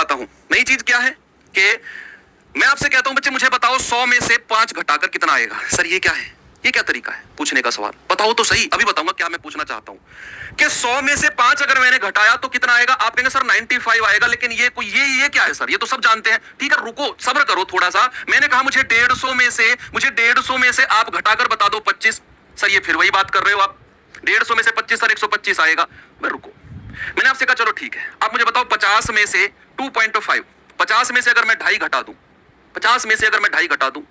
चाहता हूं, नई चीज क्या है कि मैं आपसे कहता हूं बच्चे मुझे बताओ 100 में से 5 घटाकर कितना आएगा। सर ये क्या है, ये क्या तरीका है पूछने का सवाल, बताओ तो सही। अभी बताऊंगा क्या मैं पूछना चाहता हूं कि 100 में से 5 अगर मैंने घटाया तो कितना आएगा। आप कहेंगे सर 95 आएगा, लेकिन ये क्या है सर, ये तो सब जानते हैं। ठीक है रुको, सब्र करो थोड़ा सा। मैंने कहा मुझे 150 में से आप घटाकर बता दो 25। सर ये फिर वही बात कर रहे हो आप, 150 में से 25 सर 125 आएगा। मैं रुको, मैंने आपसे कहा चलो ठीक है, आप मुझे बताओ 50 में से 2.5, 50 में से अगर मैं 2.5 घटा दूं, 50 में से अगर मैं 2.5 घटा दूं,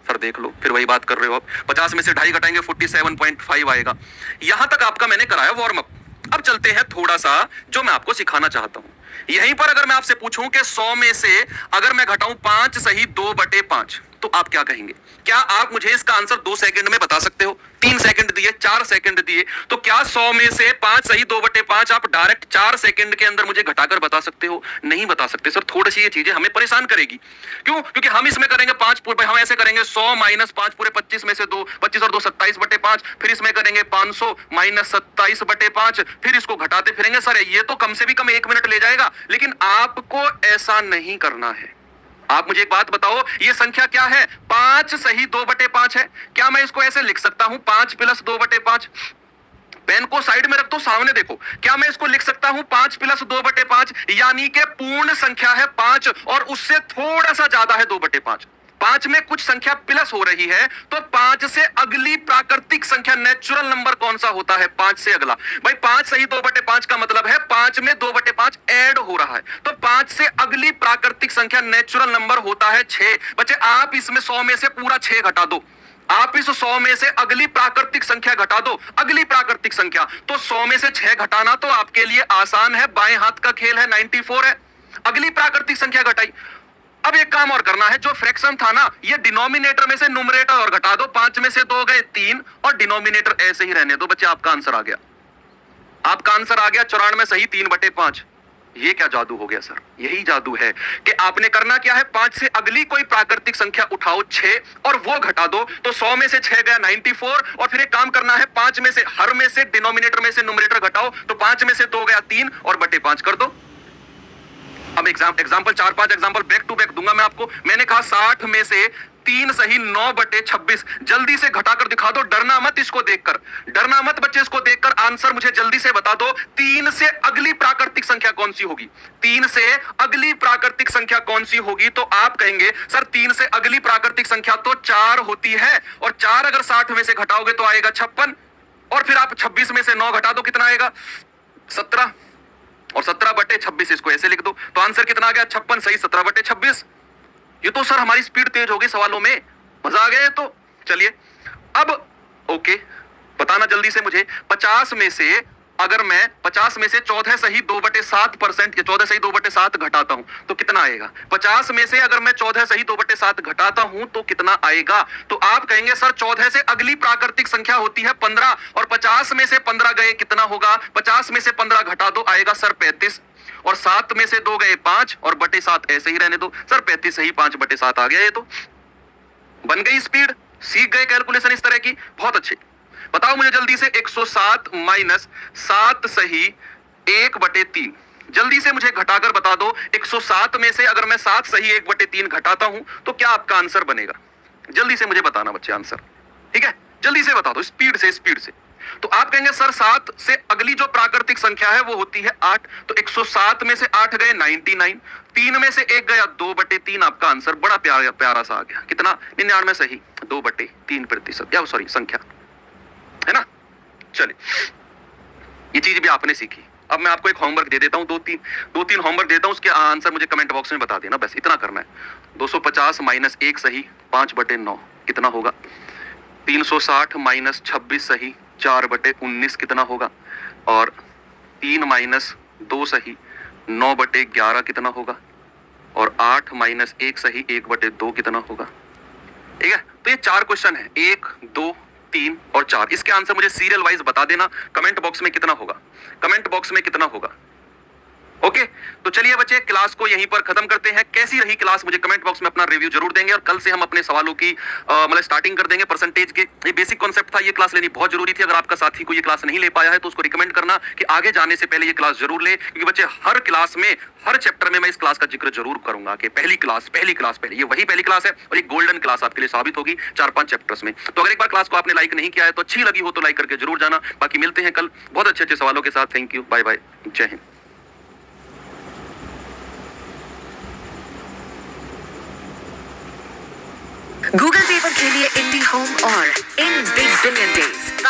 सर देख लो फिर वही बात कर रहे हो आप। 50 में से 2.5 घटाएंगे 47.5 आएगा। यहां तक आपका मैंने कराया वार्म अप। अब चलते हैं थोड़ा सा जो मैं आपको सिखाना चाहता हूं। यहीं पर अगर मैं आपसे पूछूं कि 100 में से अगर मैं घटाऊं 5 सही 2/5, तो आप क्या कहेंगे? क्या आप मुझे इसका आंसर 2 सेकंड में बता सकते हो? 3 सेकंड दिए, 4 सेकंड दिए, तो क्या 100 में से 5 सही 2/5 आप डायरेक्ट 4 सेकंड के अंदर मुझे घटाकर बता सकते हो? नहीं बता सकते सर। थोड़ी सी ये चीजें हमें परेशान करेगी। क्यों? क्योंकि हम इसमें करेंगे 5 पूरे, हम ऐसे करेंगे 100 माइनस 5 पूरे 25 में से 2, 25 और 2 27/5, फिर इसमें करेंगे 500 माइनस 27/5, फिर इसको घटाते फिरेंगे। सर ये तो कम से भी कम 1 मिनट ले जाएगा, लेकिन आपको ऐसा नहीं करना है। आप मुझे एक बात बताओ, ये संख्या क्या है? 5 सही 2/5 है। क्या मैं इसको ऐसे लिख सकता हूं 5 प्लस 2/5? पेन को साइड में रख दो, सामने देखो। क्या मैं इसको लिख सकता हूं 5 प्लस 2/5, यानी कि पूर्ण संख्या है 5 और उससे थोड़ा सा ज्यादा है 2/5। 5 में कुछ संख्या प्लस हो रही है, तो 5 से अगली प्राकृतिक संख्या नेचुरल नंबर कौन सा होता है? 5 से अगला। भाई 5 सही 2/5 का मतलब है 5 में 2/5 ऐड हो रहा है, तो 5 से अगली प्राकृतिक संख्या नेचुरल नंबर होता है 6। बच्चे आप इसमें 100 में से पूरा 6 घटा दो, आप इस 100 में से अगली प्राकृतिक संख्या घटा दो, अगली प्राकृतिक संख्या, तो 100 में से 6 घटाना तो आपके लिए आसान है, बाएं हाथ का खेल है, 94 है। अगली प्राकृतिक संख्या घटाई। अब एक काम और करना है, जो फ्रैक्शन था ना, ये डिनोमिनेटर में से न्यूमरेटर और घटा दो। 5 में से 2 गए 3 और डिनोमिनेटर ऐसे ही रहने दो। बच्चे आपका आंसर आ गया, आपका आंसर आ गया 94 सही 3/5। ये क्या जादू हो गया सर? यही जादू है कि आपने करना क्या है, 5 से अगली कोई प्राकृतिक संख्या उठाओ 6 और वो घटा दो, तो 100 में से 6 गया 94, और फिर एक काम करना है 5 में से हर में से डिनोमिनेटर में से न्यूमरेटर घटाओ, तो 5 में से 2 गया 3 और बटे 5 कर दो। अब example 4-5 example back to back दूंगा मैं आपको। मैंने कहा 60 में से 3 सही 9/26, जल्दी से घटाकर दिखा दो, डरना मत इसको देखकर, डरना मत बच्चे इसको देखकर। आंसर मुझे जल्दी से बता दो, 3 से अगली प्राकृतिक संख्या कौन सी होगी? 3 से अगली प्राकृतिक संख्या कौन सी होगी? तो आप कहेंगे सर 3 से अगली प्राकृतिक संख्या तो 4 होती है, और 4 अगर 60 में से घटाओगे तो आएगा 56, और फिर आप 26 में से 9 घटा दो, कितना आएगा? 17, और 17/26 इसको ऐसे लिख दो, तो आंसर कितना आ गया? 56 सही 17/26। ये तो सर हमारी स्पीड तेज हो गई सवालों में, मजा आ गया। तो चलिए अब ओके, बताना जल्दी से मुझे, 50 में से अगर मैं 50 में से 14 सही 2/7% या 14 सही 2/7 घटाता हूं तो कितना आएगा? 50 में से अगर मैं 14 सही 2/7 घटाता हूं तो कितना आएगा? तो आप कहेंगे सर 14 से अगली प्राकृतिक संख्या होती है 15, और 50 में से 15 गए कितना होगा? 50 में से 15 घटा दो, आएगा सर 35, और 7 में से 2 गए 5 और बटे 7 ऐसे ही रहने दो। सर 35 सही 5/7 आ गया। ये तो बन गई स्पीड, सीख गए कैलकुलेशन इस तरह की, बहुत अच्छे। बताओ मुझे जल्दी से 107 माइनस 7 सही 1/3, जल्दी से मुझे घटाकर बता दो। 107 में से अगर मैं 7 सही 1/3 घटाता हूं तो क्या आपका आंसर बनेगा? जल्दी से मुझे बताना बच्चे आंसर, ठीक है? जल्दी से बता दो, स्पीड से, स्पीड से। तो आप कहेंगे सर 7 से अगली जो प्राकृतिक संख्या है वो होती है 8, तो 107 में से 8 गए 99, 3 में से 1 गया 2/3, आपका आंसर बड़ा प्यारा प्यारा सा आ गया, कितना? 99 सही 2/3%, या सॉरी संख्या है ना। चलिए ये चीज भी आपने सीखी। अब मैं आपको एक होमवर्क दे देता हूं, दो तीन होमवर्क देता हूं, उसके आंसर मुझे कमेंट बॉक्स में बता देना, बस इतना करना है। 250 माइनस 1 सही 5/9 कितना होगा? 360 माइनस 26 सही 4/19 कितना होगा? और 3 माइनस 2 सही 9/11 कितना होगा? और 8 माइनस 1 सही 1/2 कितना होगा? ठीक है, तो ये 4 क्वेश्चन है, 1, 2, 3 और 4। इसके आंसर मुझे सीरियल वाइज बता देना कमेंट बॉक्स में कितना होगा, कमेंट बॉक्स में कितना होगा। ओके, तो चलिए बच्चे क्लास को यहीं पर खत्म करते हैं। कैसी रही क्लास मुझे कमेंट बॉक्स में अपना रिव्यू जरूर देंगे, और कल से हम अपने सवालों की मतलब स्टार्टिंग कर देंगे परसेंटेज के। ये बेसिक कॉन्सेप्ट था, ये क्लास लेनी बहुत जरूरी थी। अगर आपका साथी को ये क्लास नहीं ले पाया है तो उसको रिकमेंड करना कि आगे जाने से पहले ये क्लास जरूर ले, क्योंकि बच्चे हर क्लास में, हर चैप्टर में मैं इस क्लास का जिक्र जरूर करूंगा कि पहली क्लास पहले, ये वही पहली क्लास है और एक गोल्डन क्लास आपके लिए साबित होगी 4-5 चैप्टर्स में। तो अगर एक बार क्लास को आपने लाइक नहीं किया है तो अच्छी लगी हो तो लाइक करके जरूर जाना। बाकी मिलते हैं कल बहुत अच्छे सवालों के साथ। थैंक यू, बाय बाय, जय हिंद। गूगल पे पर खेलिए इंडी होम और इन बिग बिलियन डेज।